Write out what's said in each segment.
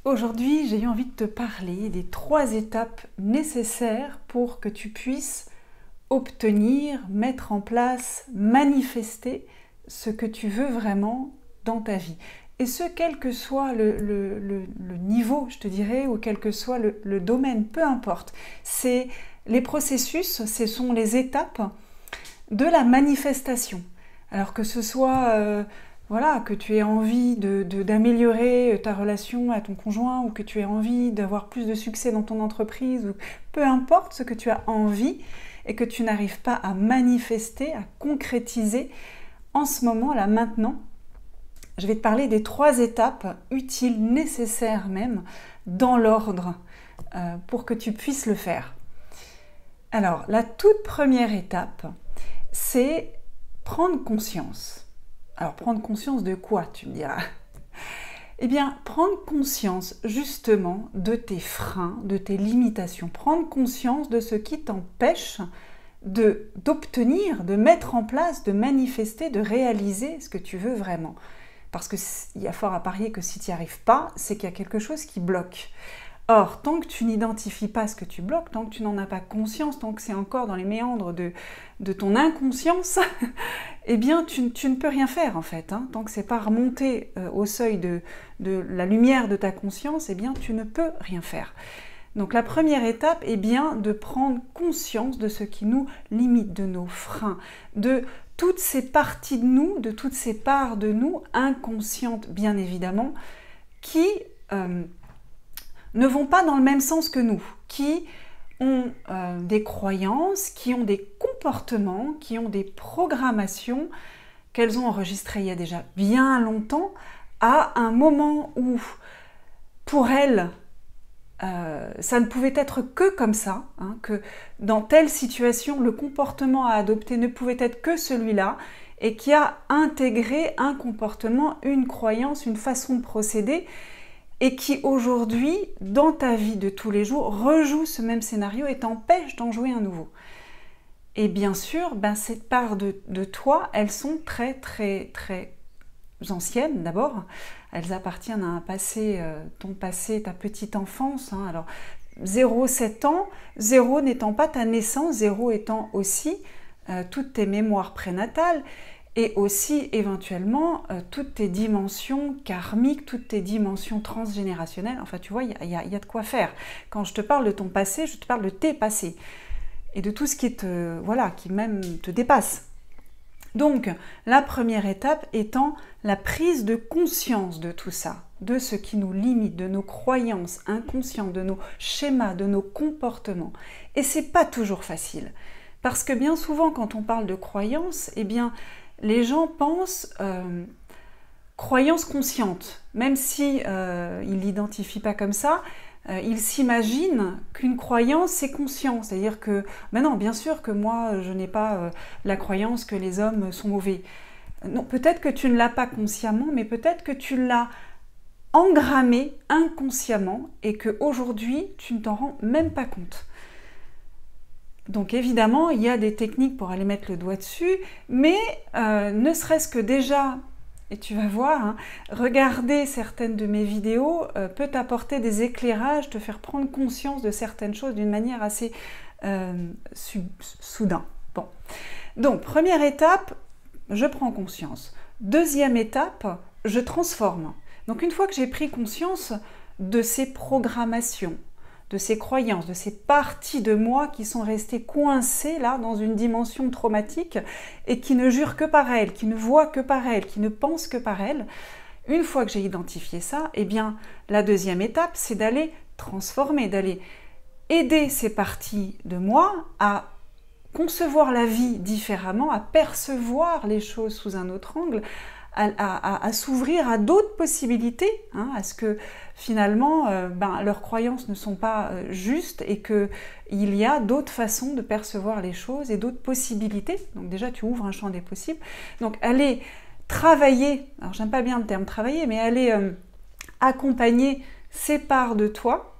Aujourd'hui, j'ai eu envie de te parler des 3 étapes nécessaires pour que tu puisses obtenir, mettre en place, manifester ce que tu veux vraiment dans ta vie. Et ce, quel que soit le niveau, je te dirais, ou quel que soit le domaine, peu importe. C'est les processus, ce sont les étapes de la manifestation. Alors que ce soit... voilà, que tu aies envie d'améliorer ta relation à ton conjoint ou que tu aies envie d'avoir plus de succès dans ton entreprise, ou peu importe ce que tu as envie et que tu n'arrives pas à manifester, à concrétiser en ce moment, là, maintenant, je vais te parler des 3 étapes utiles, nécessaires même, dans l'ordre pour que tu puisses le faire. Alors, la toute première étape, c'est prendre conscience. Alors, prendre conscience de quoi, tu me diras? Eh bien, prendre conscience justement de tes freins, de tes limitations. Prendre conscience de ce qui t'empêche d'obtenir, de mettre en place, de manifester, de réaliser ce que tu veux vraiment. Parce qu'il y a fort à parier que si tu n'y arrives pas, c'est qu'il y a quelque chose qui bloque. Or, tant que tu n'identifies pas ce que tu bloques, tant que tu n'en as pas conscience, tant que c'est encore dans les méandres de ton inconscience, eh bien, tu ne peux rien faire en fait. Hein. Tant que c'est pas remonté au seuil de la lumière de ta conscience, eh bien, tu ne peux rien faire. Donc, la première étape est bien de prendre conscience de ce qui nous limite, de nos freins, de toutes ces parties de nous, de toutes ces parts de nous, inconscientes bien évidemment, qui... ne vont pas dans le même sens que nous, qui ont des croyances, qui ont des comportements, qui ont des programmations qu'elles ont enregistrées il y a déjà bien longtemps, à un moment où, pour elles, ça ne pouvait être que comme ça, hein, que dans telle situation, le comportement à adopter ne pouvait être que celui-là, et qui a intégré un comportement, une croyance, une façon de procéder, et qui aujourd'hui, dans ta vie de tous les jours, rejoue ce même scénario et t'empêche d'en jouer un nouveau. Et bien sûr, ces parts de toi, elles sont très très très anciennes d'abord. Elles appartiennent à un passé, ton passé, ta petite enfance. Hein. Alors, 0-7 ans, 0 n'étant pas ta naissance, 0 étant aussi toutes tes mémoires prénatales, et aussi éventuellement toutes tes dimensions karmiques, toutes tes dimensions transgénérationnelles. Enfin, tu vois, il y a de quoi faire. Quand je te parle de ton passé, je te parle de tes passés et de tout ce qui qui même te dépasse. Donc, la première étape étant la prise de conscience de tout ça, de ce qui nous limite, de nos croyances inconscientes, de nos schémas, de nos comportements. Et c'est pas toujours facile, parce que bien souvent, quand on parle de croyances, eh bien, les gens pensent croyance consciente, même si ils l'identifient pas comme ça, ils s'imaginent qu'une croyance c'est conscient, c'est-à-dire que, non, bien sûr que moi je n'ai pas la croyance que les hommes sont mauvais. Non, peut-être que tu ne l'as pas consciemment, mais peut-être que tu l'as engrammé inconsciemment et qu'aujourd'hui tu ne t'en rends même pas compte. Donc évidemment, il y a des techniques pour aller mettre le doigt dessus, mais ne serait-ce que déjà, et tu vas voir, hein, regarder certaines de mes vidéos peut t'apporter des éclairages, te faire prendre conscience de certaines choses d'une manière assez soudain. Bon. Donc, première étape, je prends conscience. Deuxième étape, je transforme. Donc une fois que j'ai pris conscience de ces programmations, de ces croyances, de ces parties de moi qui sont restées coincées là dans une dimension traumatique et qui ne jurent que par elles, qui ne voient que par elles, qui ne pensent que par elles. Une fois que j'ai identifié ça, eh bien la deuxième étape, c'est d'aller transformer, d'aller aider ces parties de moi à concevoir la vie différemment, à percevoir les choses sous un autre angle, à s'ouvrir à d'autres possibilités, hein, à ce que finalement leurs croyances ne sont pas justes et qu'il y a d'autres façons de percevoir les choses et d'autres possibilités. Donc déjà tu ouvres un champ des possibles. Donc aller travailler, alors j'aime pas bien le terme travailler, mais aller accompagner ces parts de toi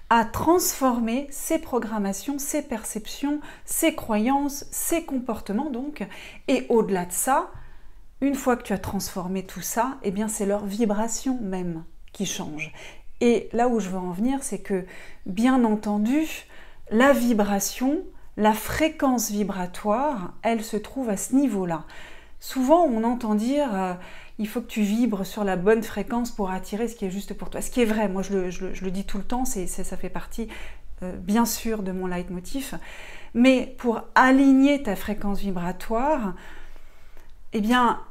à transformer ces programmations, ces perceptions, ces croyances, ces comportements donc, et au-delà de ça, une fois que tu as transformé tout ça, eh bien c'est leur vibration même qui change. Et là où je veux en venir, c'est que, bien entendu, la vibration, la fréquence vibratoire, elle se trouve à ce niveau-là. Souvent, on entend dire il faut que tu vibres sur la bonne fréquence pour attirer ce qui est juste pour toi. Ce qui est vrai, moi je le dis tout le temps, ça fait partie bien sûr de mon leitmotiv. Mais pour aligner ta fréquence vibratoire, eh bien,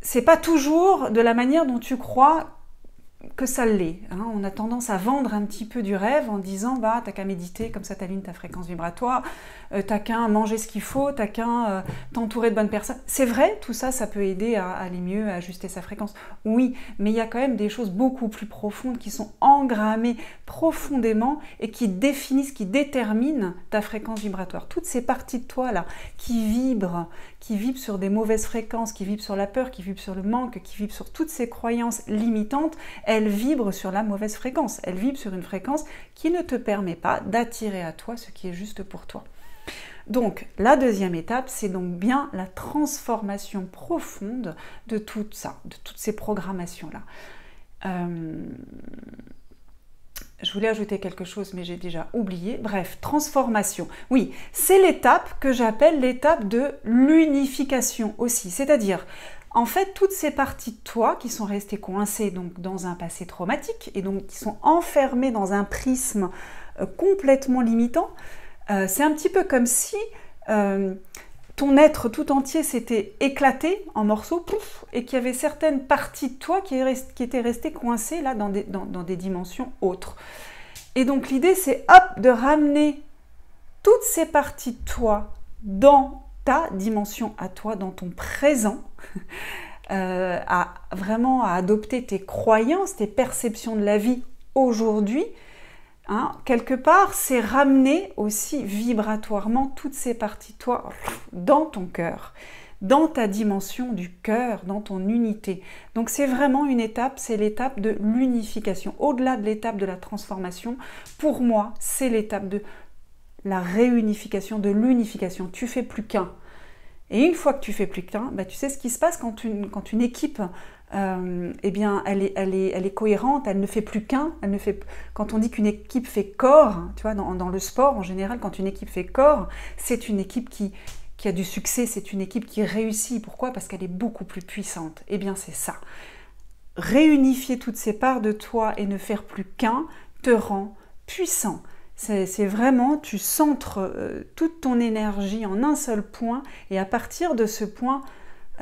c'est pas toujours de la manière dont tu crois que ça l'est. Hein. On a tendance à vendre un petit peu du rêve en disant bah t'as qu'à méditer, comme ça t'alignes ta fréquence vibratoire, t'as qu'à manger ce qu'il faut, t'as qu'à t'entourer de bonnes personnes. C'est vrai, tout ça, ça peut aider à aller mieux, à ajuster sa fréquence. Oui, mais il y a quand même des choses beaucoup plus profondes qui sont engrammées profondément et qui définissent, qui déterminent ta fréquence vibratoire. Toutes ces parties de toi là qui vibrent sur des mauvaises fréquences, qui vibrent sur la peur, qui vibrent sur le manque, qui vibrent sur toutes ces croyances limitantes, elles vibrent sur la mauvaise fréquence. Elles vibrent sur une fréquence qui ne te permet pas d'attirer à toi ce qui est juste pour toi. Donc, la deuxième étape, c'est donc bien la transformation profonde de tout ça, de toutes ces programmations-là. Je voulais ajouter quelque chose, mais j'ai déjà oublié. Bref, transformation. Oui, c'est l'étape que j'appelle l'étape de l'unification aussi. C'est-à-dire, en fait, toutes ces parties de toi qui sont restées coincées donc, dans un passé traumatique et donc qui sont enfermées dans un prisme complètement limitant, c'est un petit peu comme si ton être tout entier s'était éclaté en morceaux pouf, et qu'il y avait certaines parties de toi qui étaient restées coincées là, dans des dimensions autres. Et donc l'idée c'est hop, de ramener toutes ces parties de toi dans ta dimension à toi, dans ton présent, vraiment à adopter tes croyances, tes perceptions de la vie aujourd'hui. Hein, quelque part, c'est ramener aussi vibratoirement toutes ces parties de toi dans ton cœur, dans ta dimension du cœur, dans ton unité. Donc c'est vraiment une étape, c'est l'étape de l'unification. Au-delà de l'étape de la transformation, pour moi, c'est l'étape de la réunification, de l'unification. Tu fais plus qu'un. Et une fois que tu fais plus qu'un, bah, tu sais ce qui se passe quand une équipe... eh bien, elle est cohérente, elle ne fait plus qu'un. Quand on dit qu'une équipe fait corps, tu vois, dans le sport en général, quand une équipe fait corps, c'est une équipe qui a du succès, c'est une équipe qui réussit. Pourquoi ? Parce qu'elle est beaucoup plus puissante. Eh bien, c'est ça. Réunifier toutes ces parts de toi et ne faire plus qu'un te rend puissant. C'est vraiment, tu centres toute ton énergie en un seul point et à partir de ce point,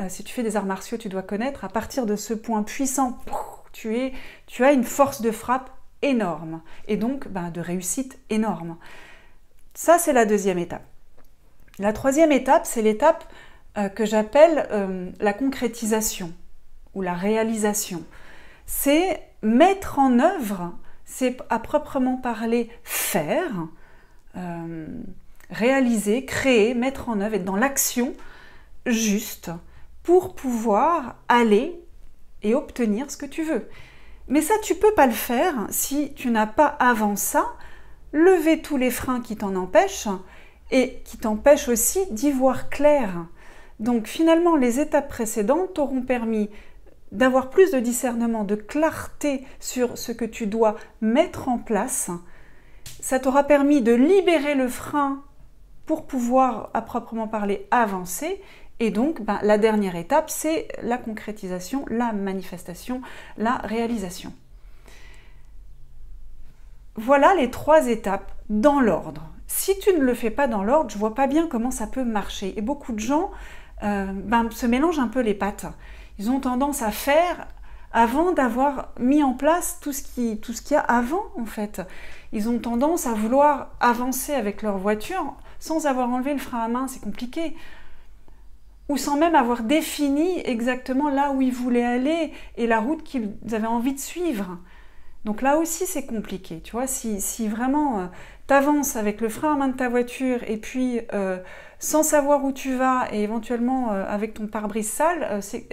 si tu fais des arts martiaux, tu dois connaître, à partir de ce point puissant, tu as une force de frappe énorme et donc de réussite énorme. Ça, c'est la deuxième étape. La troisième étape, c'est l'étape que j'appelle la concrétisation ou la réalisation. C'est mettre en œuvre, c'est à proprement parler faire, réaliser, créer, mettre en œuvre, être dans l'action juste, pour pouvoir aller et obtenir ce que tu veux. Mais ça, tu ne peux pas le faire si tu n'as pas avant ça levé tous les freins qui t'en empêchent et qui t'empêchent aussi d'y voir clair. Donc finalement, les étapes précédentes t'auront permis d'avoir plus de discernement, de clarté sur ce que tu dois mettre en place. Ça t'aura permis de libérer le frein pour pouvoir, à proprement parler, avancer. Et donc, la dernière étape, c'est la concrétisation, la manifestation, la réalisation. Voilà les trois étapes dans l'ordre. Si tu ne le fais pas dans l'ordre, je ne vois pas bien comment ça peut marcher. Et beaucoup de gens se mélangent un peu les pattes. Ils ont tendance à faire avant d'avoir mis en place tout ce qu'il y a avant, en fait. Ils ont tendance à vouloir avancer avec leur voiture sans avoir enlevé le frein à main, c'est compliqué. Ou sans même avoir défini exactement là où ils voulaient aller et la route qu'ils avaient envie de suivre. Donc là aussi, c'est compliqué. Tu vois, si vraiment tu avances avec le frein à main de ta voiture et puis sans savoir où tu vas et éventuellement avec ton pare-brise sale, c'est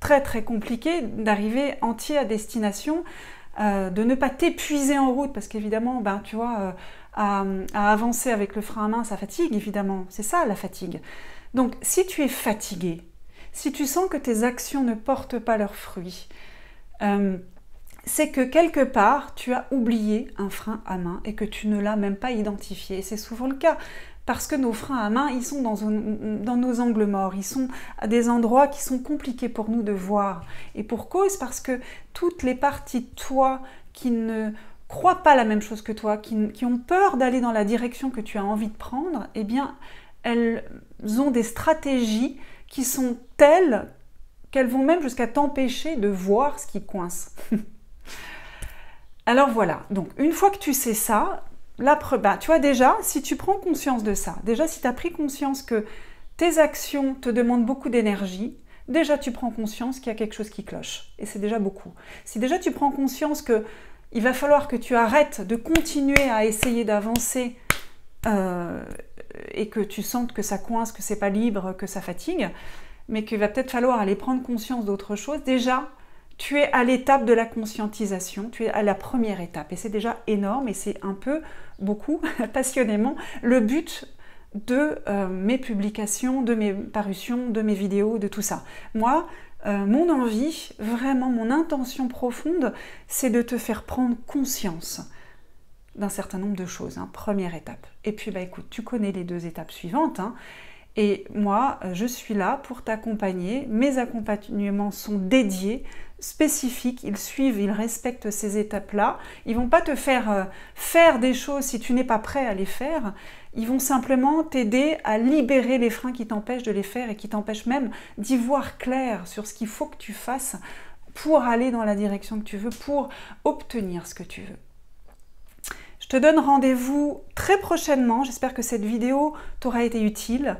très très compliqué d'arriver entier à destination, de ne pas t'épuiser en route parce qu'évidemment, tu vois, à avancer avec le frein à main, ça fatigue évidemment. C'est ça la fatigue. Donc, si tu es fatigué, si tu sens que tes actions ne portent pas leurs fruits, c'est que quelque part, tu as oublié un frein à main et que tu ne l'as même pas identifié. Et c'est souvent le cas, parce que nos freins à main, ils sont dans nos angles morts, ils sont à des endroits qui sont compliqués pour nous de voir. Et pour cause, parce que toutes les parties de toi qui ne croient pas la même chose que toi, qui ont peur d'aller dans la direction que tu as envie de prendre, eh bien, elles ont des stratégies qui sont telles qu'elles vont même jusqu'à t'empêcher de voir ce qui coince. Alors voilà, donc une fois que tu sais ça, tu vois déjà, si tu prends conscience de ça, déjà si tu as pris conscience que tes actions te demandent beaucoup d'énergie, déjà tu prends conscience qu'il y a quelque chose qui cloche. Et c'est déjà beaucoup. Si déjà tu prends conscience qu'il va falloir que tu arrêtes de continuer à essayer d'avancer et que tu sentes que ça coince, que c'est pas libre, que ça fatigue, mais qu'il va peut-être falloir aller prendre conscience d'autre chose, déjà, tu es à l'étape de la conscientisation, tu es à la première étape. Et c'est déjà énorme et c'est un peu, beaucoup, passionnément, le but de mes publications, de mes parutions, de mes vidéos, de tout ça. Moi, mon envie, vraiment mon intention profonde, c'est de te faire prendre conscience d'un certain nombre de choses, hein, première étape. Et puis, écoute, tu connais les 2 étapes suivantes, hein. Et moi, je suis là pour t'accompagner. Mes accompagnements sont dédiés, spécifiques, ils suivent, ils respectent ces étapes-là. Ils ne vont pas te faire faire des choses si tu n'es pas prêt à les faire. Ils vont simplement t'aider à libérer les freins qui t'empêchent de les faire et qui t'empêchent même d'y voir clair sur ce qu'il faut que tu fasses pour aller dans la direction que tu veux, pour obtenir ce que tu veux. Je te donne rendez-vous très prochainement. J'espère que cette vidéo t'aura été utile.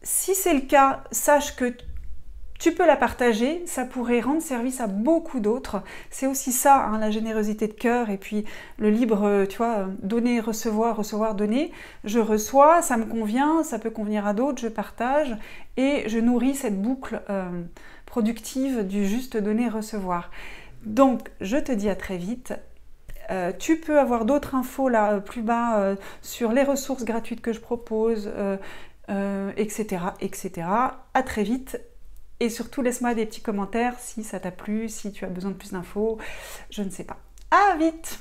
Si c'est le cas, sache que tu peux la partager, ça pourrait rendre service à beaucoup d'autres. C'est aussi ça, hein, la générosité de cœur et puis le libre, tu vois, donner, recevoir, recevoir, donner. Je reçois, ça me convient, ça peut convenir à d'autres, je partage et je nourris cette boucle productive du juste donner, recevoir. Donc, je te dis à très vite. Tu peux avoir d'autres infos là plus bas sur les ressources gratuites que je propose, etc., etc. À très vite. Et surtout, laisse-moi des petits commentaires si ça t'a plu, si tu as besoin de plus d'infos, je ne sais pas. À vite!